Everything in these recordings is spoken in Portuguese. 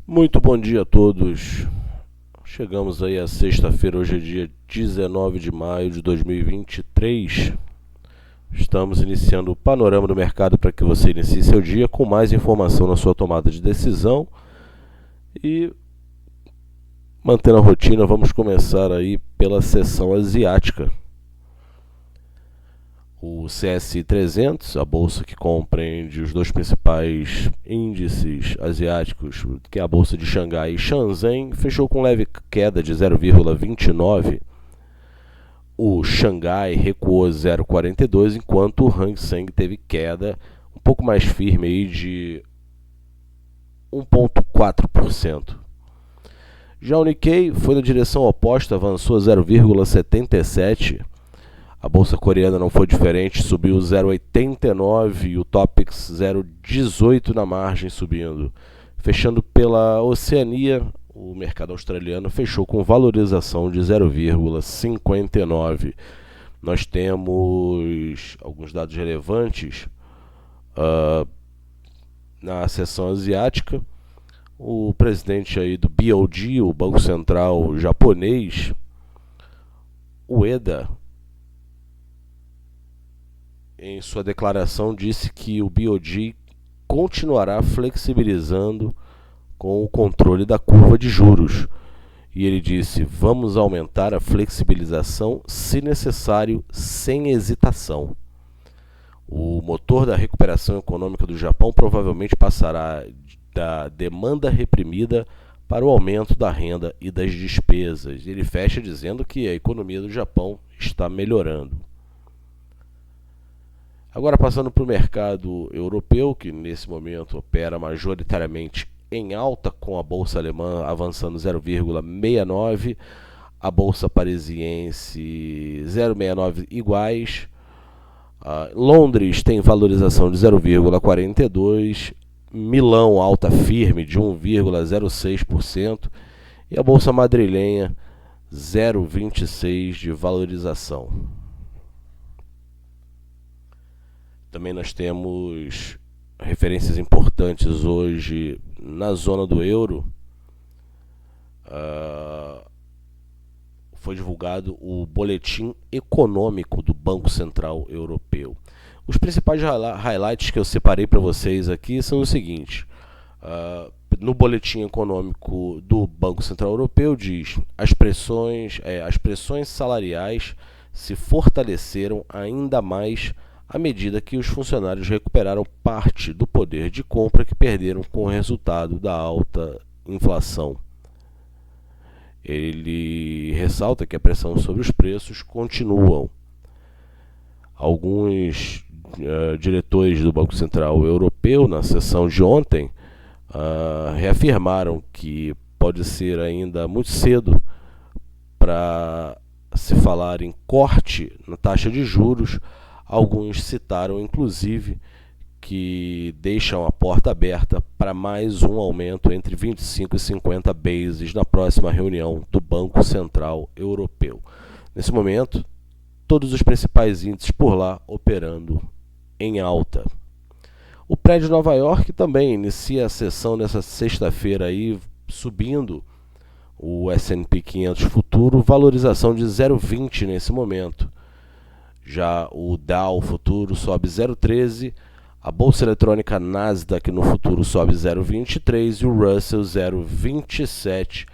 Muito bom dia a todos. Chegamos aí à sexta-feira, hoje é dia 19 de maio de 2023. Estamos iniciando o panorama do mercado para que você inicie seu dia com mais informação na sua tomada de decisão. E mantendo a rotina, vamos começar aí pela sessão asiática. O CSI 300, a bolsa que compreende os dois principais índices asiáticos, que é a bolsa de Xangai e Shenzhen, fechou com leve queda de 0,29. O Xangai recuou 0,42, enquanto o Hang Seng teve queda um pouco mais firme aí de 1,4%. Já o Nikkei foi na direção oposta, avançou 0,77%. A bolsa coreana não foi diferente, subiu 0,89 e o Topix 0,18 na margem subindo. Fechando pela Oceania, o mercado australiano fechou com valorização de 0,59. Nós temos alguns dados relevantes na sessão asiática. O presidente aí do BOJ, o Banco Central japonês, Ueda, em sua declaração disse que o BOJ continuará flexibilizando com o controle da curva de juros. E ele disse: vamos aumentar a flexibilização se necessário, sem hesitação. O motor da recuperação econômica do Japão provavelmente passará da demanda reprimida para o aumento da renda e das despesas. Ele fecha dizendo que a economia do Japão está melhorando. Agora passando para o mercado europeu, que nesse momento opera majoritariamente em alta, com a bolsa alemã avançando 0,69, a bolsa parisiense 0,69 iguais. Londres tem valorização de 0,42, Milão alta firme de 1,06% e a bolsa madrilenha 0,26 de valorização. Também nós temos referências importantes hoje na zona do euro. Foi divulgado o boletim econômico do Banco Central Europeu. Os principais highlights que eu separei para vocês aqui são os seguintes. No boletim econômico do Banco Central Europeu diz: as pressões salariais se fortaleceram ainda mais à medida que os funcionários recuperaram parte do poder de compra que perderam com o resultado da alta inflação. Ele ressalta que a pressão sobre os preços continua. Alguns diretores do Banco Central Europeu, na sessão de ontem, reafirmaram que pode ser ainda muito cedo para se falar em corte na taxa de juros. Alguns citaram, inclusive, que deixam a porta aberta para mais um aumento entre 25 e 50 bases na próxima reunião do Banco Central Europeu. Nesse momento, todos os principais índices por lá operando em alta. O prédio de Nova York também inicia a sessão nessa sexta-feira aí, subindo o S&P 500 futuro, valorização de 0,20 nesse momento. Já o Dow futuro sobe 0,13, a bolsa eletrônica Nasdaq no futuro sobe 0,23 e o Russell 0,27.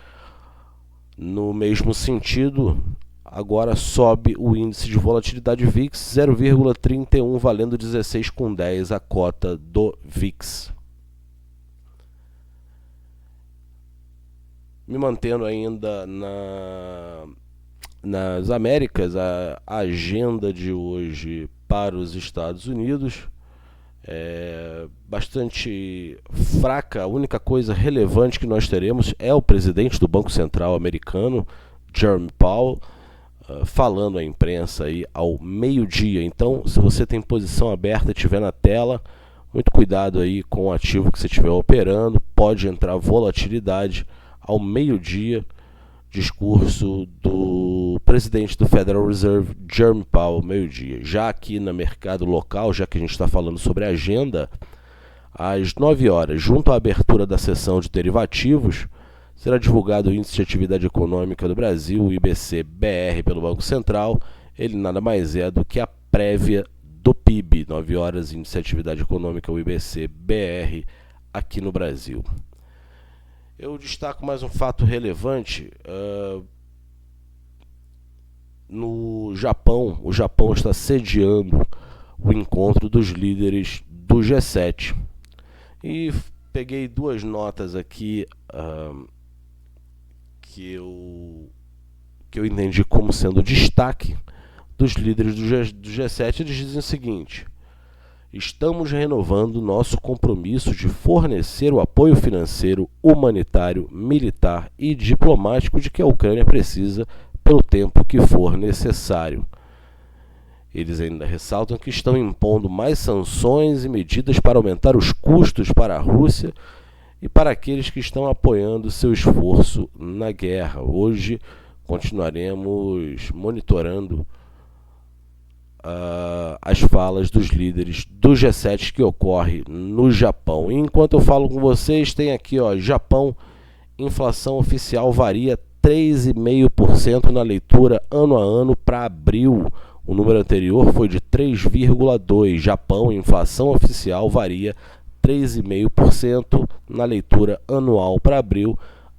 No mesmo sentido, agora sobe o índice de volatilidade VIX 0,31, valendo 16,10 a cota do VIX. Me mantendo ainda nas Américas, a agenda de hoje para os Estados Unidos é bastante fraca. A única coisa relevante que nós teremos é o presidente do Banco Central americano, Jerome Powell, falando à imprensa aí ao meio-dia. Então, se você tem posição aberta e estiver na tela, muito cuidado aí com o ativo que você estiver operando. Pode entrar volatilidade ao meio-dia. Discurso do presidente do Federal Reserve, Jerome Powell, meio-dia. Já aqui no mercado local, já que a gente está falando sobre a agenda às 9 horas, junto à abertura da sessão de derivativos, será divulgado o Índice de Atividade Econômica do Brasil, o IBC-BR, pelo Banco Central. Ele nada mais é do que a prévia do PIB. 9 horas, Índice de Atividade Econômica, o IBC-BR, aqui no Brasil. Eu destaco mais um fato relevante. No Japão, o Japão está sediando o encontro dos líderes do G7. E peguei duas notas aqui que eu entendi como sendo destaque dos líderes do G7. Eles dizem o seguinte: estamos renovando nosso compromisso de fornecer o apoio financeiro, humanitário, militar e diplomático de que a Ucrânia precisa pelo tempo que for necessário. Eles ainda ressaltam que estão impondo mais sanções e medidas para aumentar os custos para a Rússia e para aqueles que estão apoiando seu esforço na guerra. Hoje continuaremos monitorando as falas dos líderes do G7 que ocorre no Japão. E enquanto eu falo com vocês, tem aqui, Japão, inflação oficial varia 3,5% na leitura ano a ano para abril. O número anterior foi de 3,2%. Japão, inflação oficial varia 3,5% na leitura anual para abril,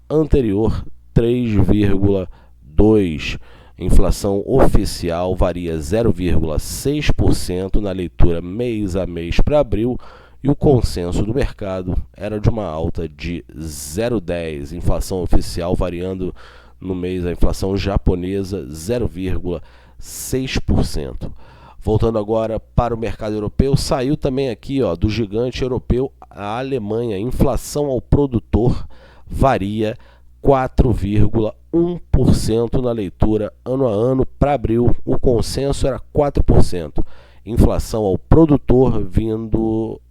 anterior 3,2%. Inflação oficial varia 0,6% na leitura mês a mês para abril, e o consenso do mercado era de uma alta de 0,10%. Inflação oficial variando no mês, a inflação japonesa 0,6%. Voltando agora para o mercado europeu, saiu também aqui do gigante europeu, a Alemanha. Inflação ao produtor varia 4,1% na leitura ano a ano para abril. O consenso era 4%. Inflação ao produtor vindo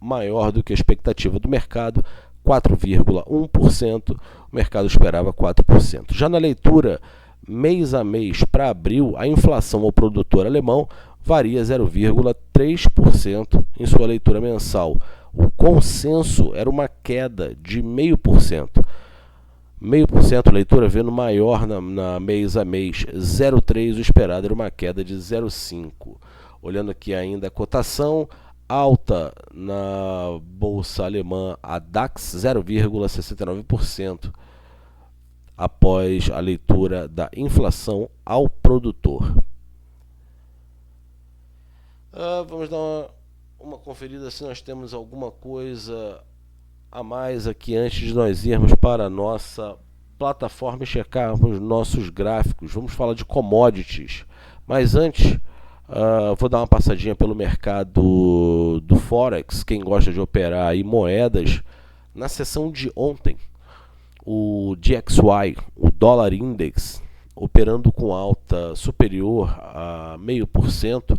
maior do que a expectativa do mercado, 4,1%. O mercado esperava 4%. Já na leitura mês a mês para abril, a inflação ao produtor alemão varia 0,3% em sua leitura mensal. O consenso era uma queda de 0,5%. 0,5%, leitura vendo maior na mês a mês, 0,3%, o esperado era uma queda de 0,5%. Olhando aqui ainda a cotação, alta na bolsa alemã, a DAX, 0,69%, após a leitura da inflação ao produtor. Vamos dar uma conferida se nós temos alguma coisa a mais aqui antes de nós irmos para a nossa plataforma e checarmos nossos gráficos. Vamos falar de commodities, mas antes vou dar uma passadinha pelo mercado do Forex. Quem gosta de operar aí moedas, na sessão de ontem, o DXY, o dólar index, operando com alta superior a 0,5%,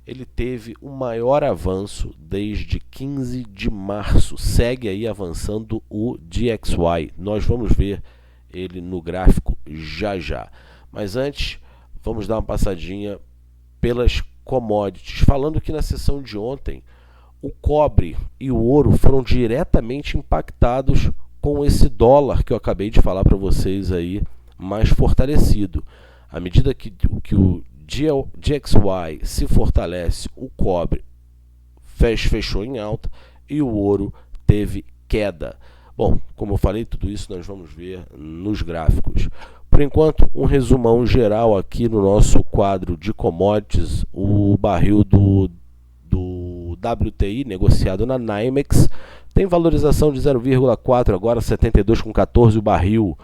ele teve o maior avanço desde 15 de março. Segue aí avançando o DXY. Nós vamos ver ele no gráfico já já. Mas antes, vamos dar uma passadinha pelas commodities. Falando que na sessão de ontem, o cobre e o ouro foram diretamente impactados com esse dólar que eu acabei de falar para vocês aí, mais fortalecido. À medida que o DXY se fortalece, o cobre fechou em alta e o ouro teve queda. Bom, como eu falei, tudo isso nós vamos ver nos gráficos. Por enquanto, um resumão geral aqui no nosso quadro de commodities. O barril do WTI negociado na NYMEX tem valorização de 0,4, agora 72,14 o barril.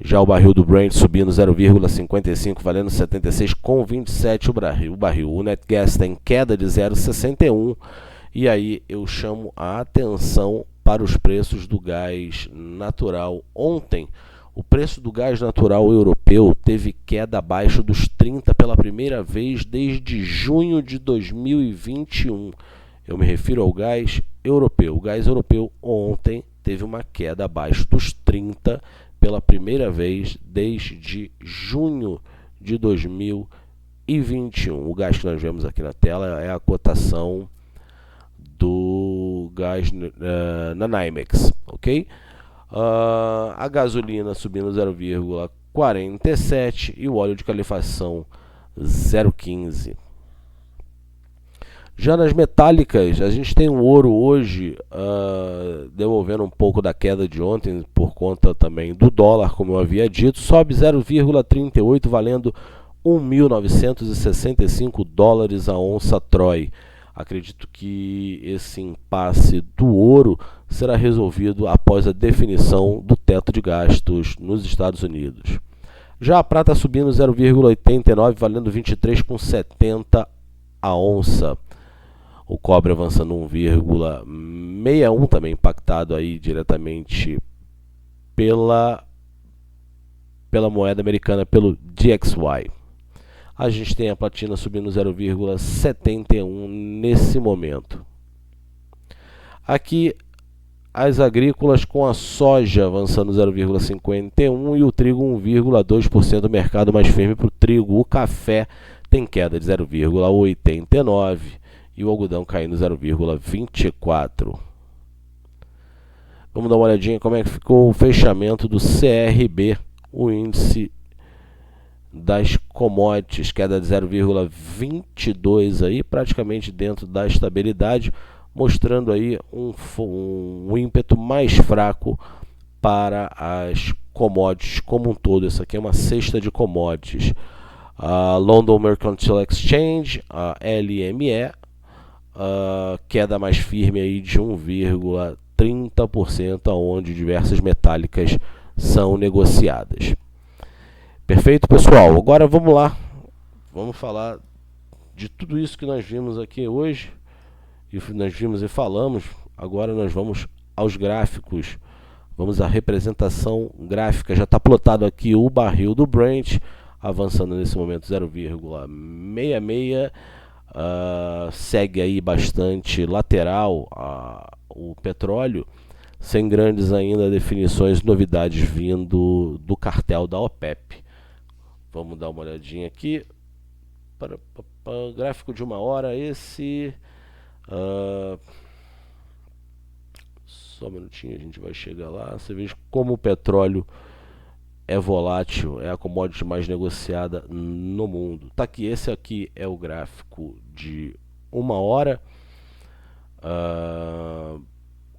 Já o barril do Brent subindo 0,55, valendo 76,27 o barril. O Netgas tem queda de 0,61. E aí eu chamo a atenção para os preços do gás natural. Ontem, o preço do gás natural europeu teve queda abaixo dos 30 pela primeira vez desde junho de 2021. Eu me refiro ao gás europeu. O gás europeu ontem teve uma queda abaixo dos 30 pela primeira vez desde junho de 2021. O gás que nós vemos aqui na tela é a cotação do gás na NYMEX, ok? A gasolina subindo 0,47 e o óleo de calefação 0,15. Já nas metálicas, a gente tem o ouro hoje devolvendo um pouco da queda de ontem por conta também do dólar, como eu havia dito, sobe 0,38 valendo 1.965 dólares a onça Troy. Acredito que esse impasse do ouro será resolvido após a definição do teto de gastos nos Estados Unidos. Já a prata subindo 0,89 valendo 23,70 a onça. O cobre avançando 1,61, também impactado aí diretamente pela moeda americana, pelo DXY. A gente tem a platina subindo 0,71 nesse momento. Aqui as agrícolas com a soja avançando 0,51 e o trigo 1,2%, mercado mais firme para o trigo. O café tem queda de 0,89 e o algodão caindo 0,24. Vamos dar uma olhadinha como é que ficou o fechamento do CRB, o índice das commodities, queda de 0,22 aí, praticamente dentro da estabilidade, mostrando aí um ímpeto mais fraco para as commodities como um todo. Isso aqui é uma cesta de commodities. A London Mercantile Exchange, a LME, queda mais firme aí de 1,30%, onde diversas metálicas são negociadas. Perfeito, pessoal? Agora vamos lá, vamos falar de tudo isso que nós vimos aqui hoje, e nós vimos e falamos. Agora nós vamos aos gráficos, vamos à representação gráfica. Já está plotado aqui o barril do Brent, avançando nesse momento 0,66, segue aí bastante lateral o petróleo, sem grandes ainda definições, novidades vindo do cartel da OPEP. Vamos dar uma olhadinha aqui para gráfico de 1 hora. Esse só um minutinho, a gente vai chegar lá. Você veja como o petróleo é volátil, é a commodity mais negociada no mundo. Tá aqui, esse aqui é o gráfico de 1 hora.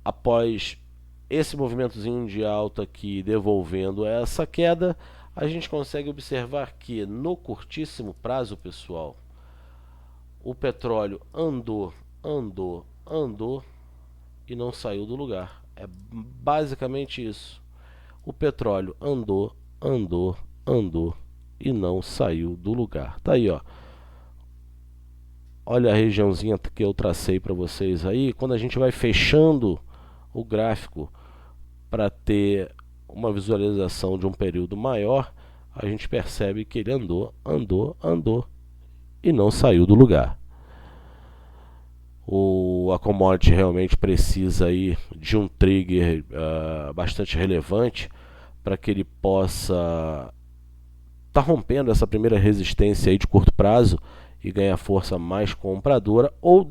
Após esse movimentozinho de alta aqui devolvendo essa queda, a gente consegue observar que no curtíssimo prazo, pessoal, o petróleo andou e não saiu do lugar. É basicamente isso. O petróleo andou e não saiu do lugar. Tá aí, ó. Olha a regiãozinha que eu tracei para vocês aí. Quando a gente vai fechando o gráfico para ter uma visualização de um período maior, a gente percebe que ele andou e não saiu do lugar. A commodity realmente precisa aí de um trigger bastante relevante para que ele possa estar rompendo essa primeira resistência aí de curto prazo e ganhar força mais compradora, ou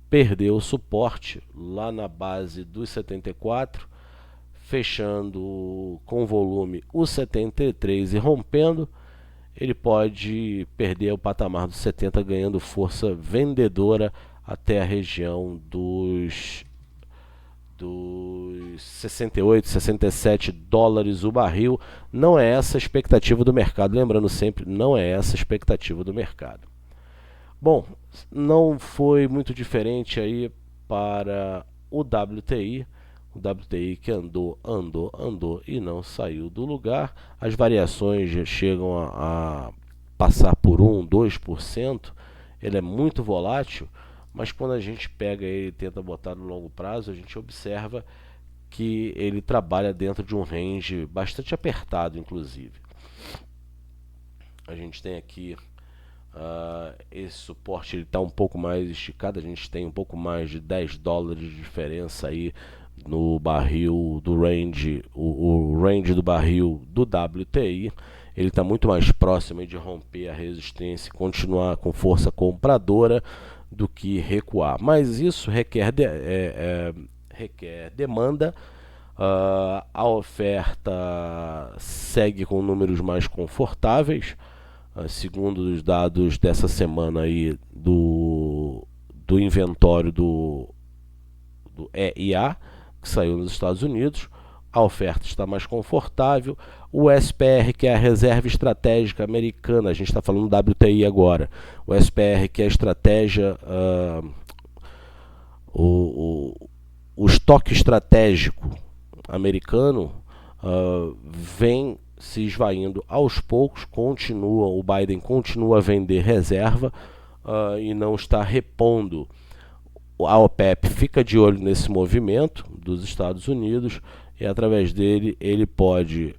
perder o suporte lá na base dos 74, fechando com volume o 73 e rompendo, ele pode perder o patamar dos 70, ganhando força vendedora até a região dos 68, 67 dólares o barril. Não é essa a expectativa do mercado, lembrando sempre, não é essa a expectativa do mercado. Bom, não foi muito diferente aí para o WTI. O WTI que andou e não saiu do lugar. As variações já chegam a passar por 1, 2%. Ele é muito volátil, mas quando a gente pega ele e tenta botar no longo prazo, a gente observa que ele trabalha dentro de um range bastante apertado, inclusive. A gente tem aqui esse suporte, ele está um pouco mais esticado, a gente tem um pouco mais de 10 dólares de diferença aí no barril do range, o range do barril do WTI. Ele está muito mais próximo de romper a resistência e continuar com força compradora, do que recuar. Mas isso requer demanda. A oferta segue com números mais confortáveis, segundo os dados dessa semana aí do inventório do EIA, que saiu nos Estados Unidos. A oferta está mais confortável. O SPR, que é a reserva estratégica americana, a gente está falando do WTI agora. O SPR, que é a estratégia, o estoque estratégico americano, vem se esvaindo aos poucos. O Biden continua a vender reserva e não está repondo. A OPEP fica de olho nesse movimento dos Estados Unidos e através dele ele pode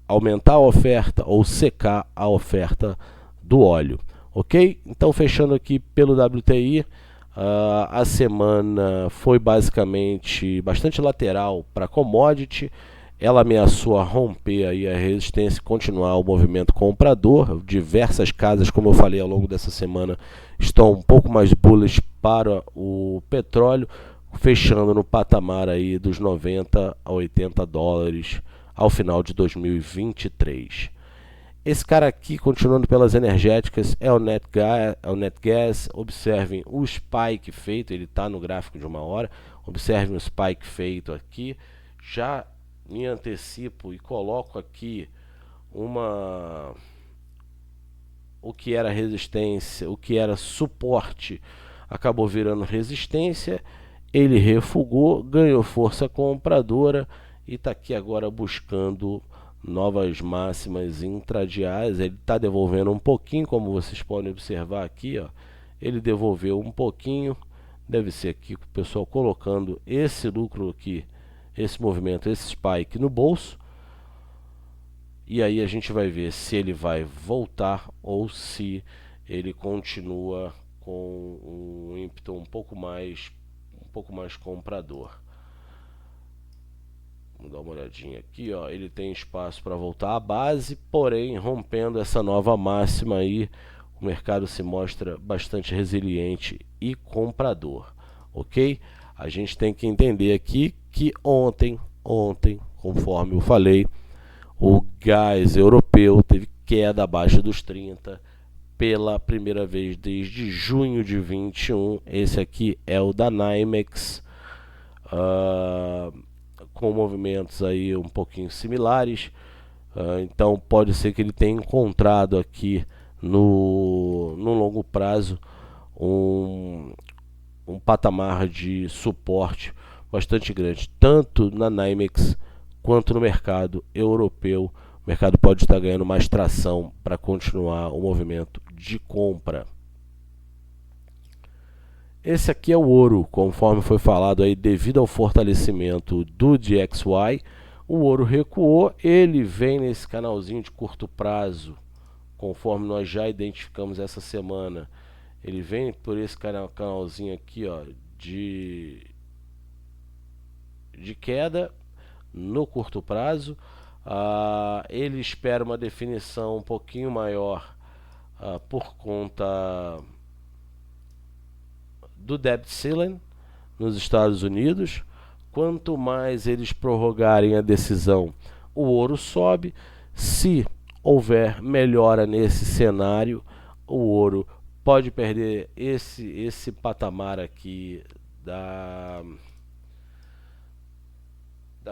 aumentar a oferta ou secar a oferta do óleo, ok? Então, fechando aqui pelo WTI, a semana foi basicamente bastante lateral para a commodity. Ela ameaçou a romper aí a resistência e continuar o movimento comprador. Diversas casas, como eu falei ao longo dessa semana, estão um pouco mais bullish para o petróleo, fechando no patamar aí dos 90 a 80 dólares ao final de 2023. Esse cara aqui, continuando pelas energéticas, é o Netgas. Observem o spike feito, ele está no gráfico de 1 hora. Observem o spike feito aqui. Já me antecipo e coloco aqui o que era resistência, o que era suporte, acabou virando resistência. Ele refugou, ganhou força compradora e está aqui agora buscando novas máximas intradiárias. Ele está devolvendo um pouquinho, como vocês podem observar aqui, ó. Ele devolveu um pouquinho, deve ser aqui o pessoal colocando esse lucro aqui, esse movimento, esse spike no bolso. E aí a gente vai ver se ele vai voltar ou se ele continua com um ímpeto um pouco mais comprador. Vamos dar uma olhadinha aqui, ó. Ele tem espaço para voltar à base, porém, rompendo essa nova máxima aí, o mercado se mostra bastante resiliente e comprador, ok? A gente tem que entender aqui que ontem, conforme eu falei, o gás europeu teve queda abaixo dos 30 pela primeira vez desde junho de 21. Esse aqui é o da NYMEX, com movimentos aí um pouquinho similares. Então pode ser que ele tenha encontrado aqui no longo prazo um patamar de suporte bastante grande, tanto na NYMEX quanto no mercado europeu. O mercado pode estar ganhando mais tração para continuar o movimento de compra. Esse aqui é o ouro, conforme foi falado aí, devido ao fortalecimento do DXY, o ouro recuou. Ele vem nesse canalzinho de curto prazo, conforme nós já identificamos essa semana. Ele vem por esse canalzinho aqui, ó, de queda no curto prazo. Ele espera uma definição um pouquinho maior por conta do debt ceiling nos Estados Unidos. Quanto mais eles prorrogarem a decisão, o ouro sobe. Se houver melhora nesse cenário, o ouro pode perder esse patamar aqui da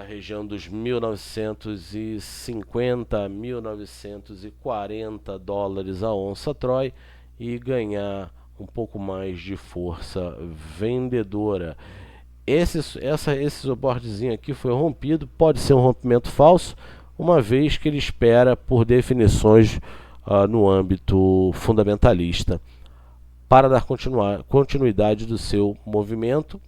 região dos 1950 a 1940 dólares a onça Troy e ganhar um pouco mais de força vendedora. Esse suportezinho aqui foi rompido, pode ser um rompimento falso, uma vez que ele espera por definições no âmbito fundamentalista para dar continuidade do seu movimento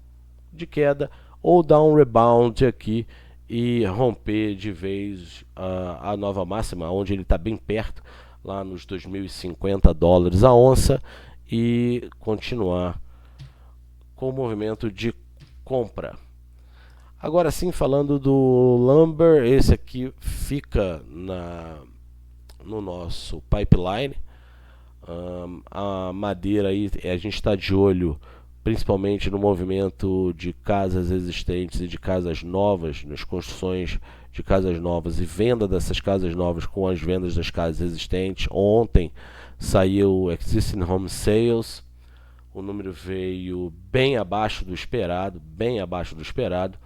de queda, ou dar um rebound aqui e romper de vez a nova máxima, onde ele está bem perto, lá nos 2.050 dólares a onça, e continuar com o movimento de compra. Agora sim, falando do lumber, esse aqui fica no nosso pipeline. A madeira aí, a gente está de olho principalmente no movimento de casas existentes e de casas novas, nas construções de casas novas e venda dessas casas novas com as vendas das casas existentes. Ontem saiu o Existing Home Sales, o número veio bem abaixo do esperado, bem abaixo do esperado.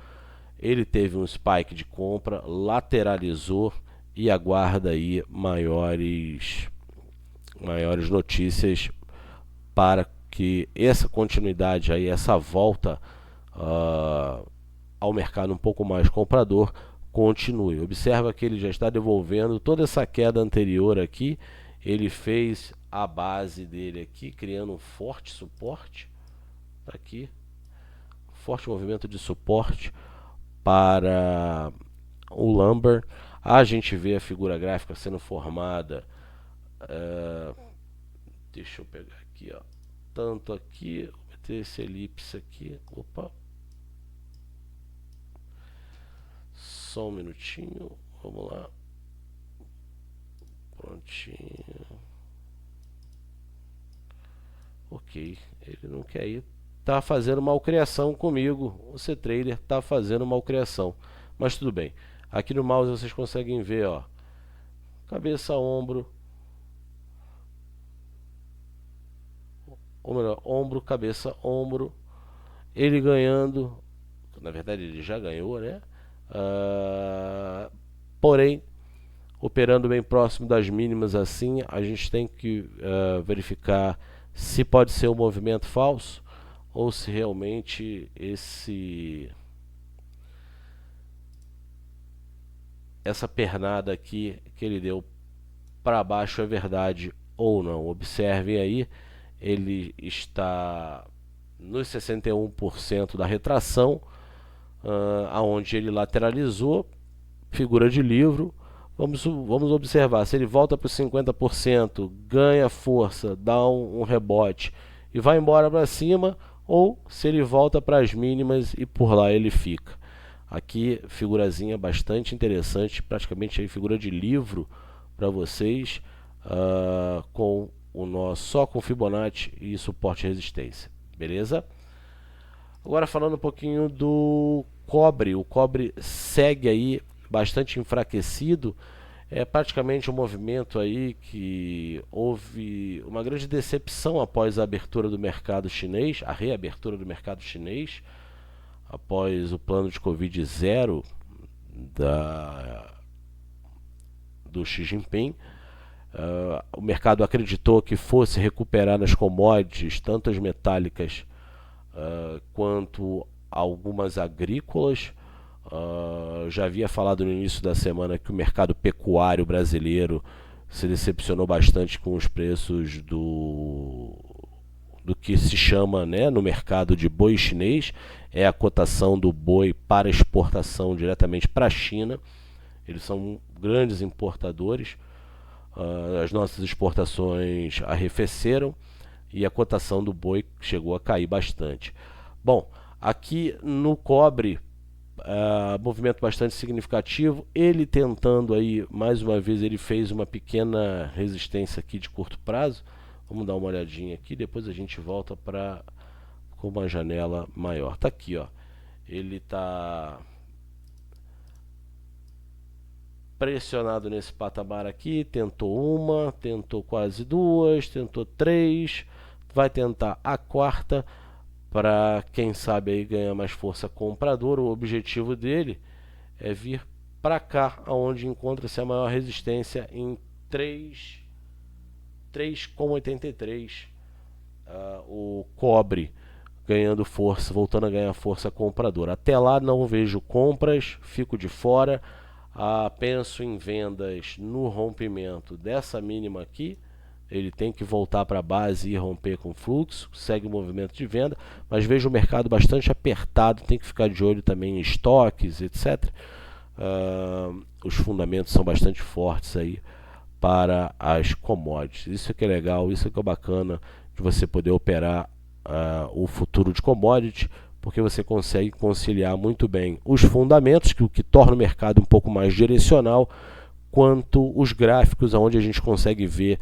Ele teve um spike de compra, lateralizou e aguarda aí maiores notícias para que essa continuidade aí, essa volta ao mercado um pouco mais comprador continue. Observa que ele já está devolvendo toda essa queda anterior aqui. Ele fez a base dele aqui, criando um forte suporte. Tá aqui, forte movimento de suporte para o lumber. A gente vê a figura gráfica sendo formada. Deixa eu pegar aqui, ó. Tanto aqui, vou meter esse elipse aqui. Opa. Só um minutinho. Vamos lá. Prontinho. Ok. Ele não quer ir. Tá fazendo malcriação comigo. O C-Trader tá fazendo malcriação. Mas tudo bem. Aqui no mouse vocês conseguem ver, ó. Cabeça, ombro. Ou melhor, ombro, cabeça, ombro. Ele ganhando. Na verdade ele já ganhou, né? Porém, operando bem próximo das mínimas assim, a gente tem que verificar se pode ser um movimento falso ou se realmente essa pernada aqui que ele deu para baixo é verdade ou não. Observem aí, ele está nos 61% da retração, aonde ele lateralizou, figura de livro. Vamos observar se ele volta para os 50%, ganha força, dá um rebote e vai embora para cima, ou se ele volta para as mínimas e por lá ele fica. Aqui figurazinha bastante interessante, praticamente aí figura de livro para vocês, com o nosso só com Fibonacci e suporte e resistência, beleza? Agora falando um pouquinho do cobre. O cobre segue aí bastante enfraquecido. É praticamente um movimento aí que houve uma grande decepção após a abertura do mercado chinês, a reabertura do mercado chinês, após o plano de Covid zero do Xi Jinping. O mercado acreditou que fosse recuperar nas commodities, tanto as metálicas quanto algumas agrícolas. Já havia falado no início da semana que o mercado pecuário brasileiro se decepcionou bastante com os preços do que se chama, né, no mercado de boi chinês. É a cotação do boi para exportação diretamente para a China. Eles são grandes importadores. As nossas exportações arrefeceram e a cotação do boi chegou a cair bastante. Bom, aqui no cobre, movimento bastante significativo. Ele tentando aí, mais uma vez, ele fez uma pequena resistência aqui de curto prazo. Vamos dar uma olhadinha aqui, depois a gente volta para com uma janela maior. Tá aqui, ó. Ele tá pressionado nesse patamar aqui, tentou uma, tentou quase duas, tentou três, vai tentar a quarta para, quem sabe, aí ganhar mais força compradora. O objetivo dele é vir para cá, onde encontra-se a maior resistência em 3,83. O cobre ganhando força, voltando a ganhar força compradora. Até lá não vejo compras, fico de fora. Penso em vendas no rompimento dessa mínima aqui. Ele tem que voltar para a base e romper com fluxo, segue o movimento de venda, mas vejo o mercado bastante apertado, tem que ficar de olho também em estoques, etc. Os fundamentos são bastante fortes aí para as commodities. Isso é que é legal, isso é que é bacana de você poder operar o futuro de commodity, porque você consegue conciliar muito bem os fundamentos, o que torna o mercado um pouco mais direcional, quanto os gráficos, onde a gente consegue ver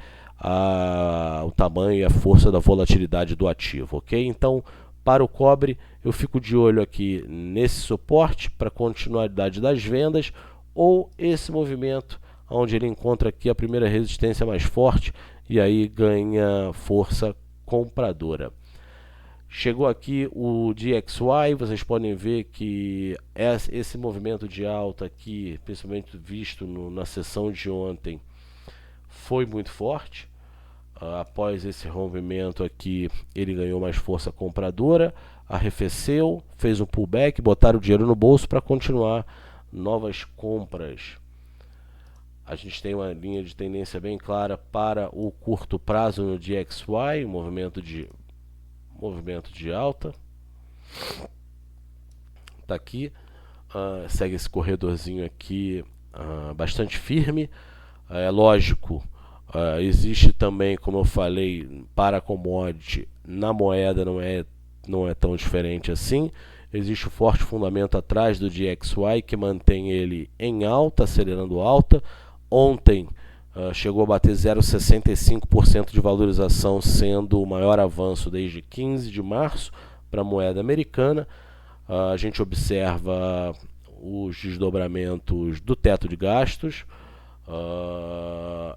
o tamanho e a força da volatilidade do ativo, ok? Então, para o cobre, eu fico de olho aqui nesse suporte para continuidade das vendas, ou esse movimento onde ele encontra aqui a primeira resistência mais forte e aí ganha força compradora. Chegou aqui o DXY, vocês podem ver que esse movimento de alta aqui, principalmente visto na sessão de ontem, foi muito forte. Após esse rompimento aqui, ele ganhou mais força compradora, arrefeceu, fez um pullback, botaram o dinheiro no bolso para continuar novas compras. A gente tem uma linha de tendência bem clara para o curto prazo no DXY, movimento de alta. Tá aqui, segue esse corredorzinho aqui bastante firme. É lógico, existe também, como eu falei, para commodity, na moeda não é tão diferente assim. Existe um forte fundamento atrás do DXY que mantém ele em alta, acelerando alta. Ontem chegou a bater 0,65% de valorização, sendo o maior avanço desde 15 de março para a moeda americana. A gente observa os desdobramentos do teto de gastos.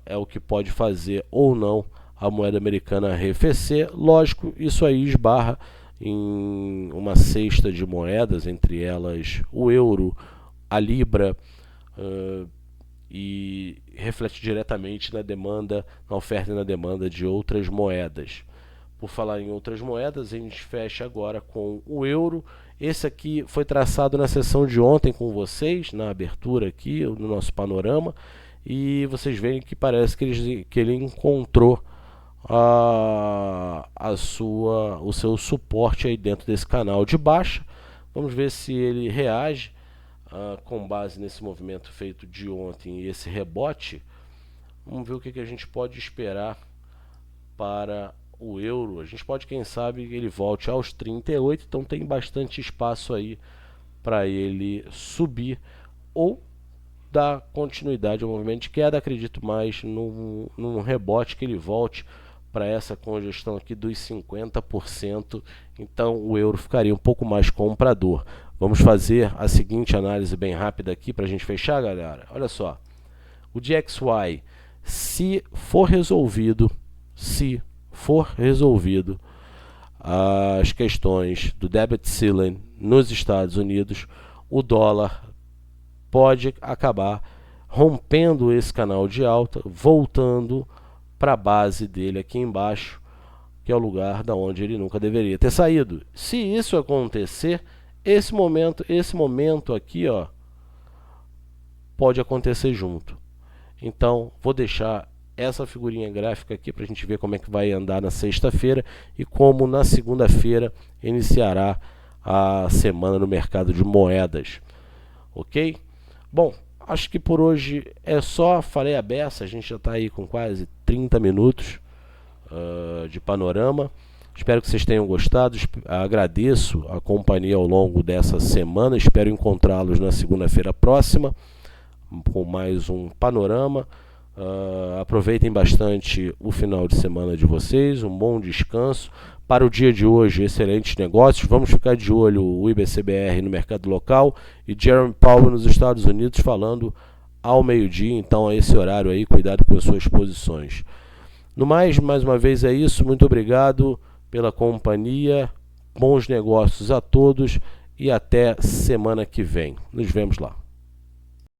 É o que pode fazer ou não a moeda americana arrefecer. Lógico, isso aí esbarra em uma cesta de moedas, entre elas o euro, a libra, e reflete diretamente na demanda, na oferta e na demanda de outras moedas. Por falar em outras moedas, a gente fecha agora com o euro. Esse aqui foi traçado na sessão de ontem com vocês, na abertura aqui, no nosso panorama, e vocês veem que parece que ele encontrou o seu suporte aí dentro desse canal de baixa. Vamos ver se ele reage com base nesse movimento feito de ontem e esse rebote. Vamos ver o que a gente pode esperar para o euro. A gente pode, quem sabe, ele volte aos 38, então tem bastante espaço aí para ele subir ou dar continuidade ao movimento de queda. Acredito mais num rebote, que ele volte para essa congestão aqui dos 50%, então o euro ficaria um pouco mais comprador. Vamos fazer a seguinte análise bem rápida aqui para a gente fechar, galera. Olha só, o DXY, se for resolvido as questões do debt ceiling nos Estados Unidos, o dólar pode acabar rompendo esse canal de alta, voltando para a base dele aqui embaixo, que é o lugar da onde ele nunca deveria ter saído. Se isso acontecer, esse momento aqui, pode acontecer junto. Então, vou deixar essa figurinha gráfica aqui para a gente ver como é que vai andar na sexta-feira e como na segunda-feira iniciará a semana no mercado de moedas. Ok? Bom, acho que por hoje é só. Falei a beça, a gente já está aí com quase 30 minutos de panorama. Espero que vocês tenham gostado. Agradeço a companhia ao longo dessa semana. Espero encontrá-los na segunda-feira próxima com mais um panorama. Aproveitem bastante o final de semana de vocês. Um bom descanso. Para o dia de hoje, excelentes negócios. Vamos ficar de olho o IBCBR no mercado local e Jerome Powell nos Estados Unidos falando ao meio-dia. Então, a esse horário aí, cuidado com as suas posições. No mais uma vez é isso. Muito obrigado pela companhia. Bons negócios a todos e até semana que vem. Nos vemos lá.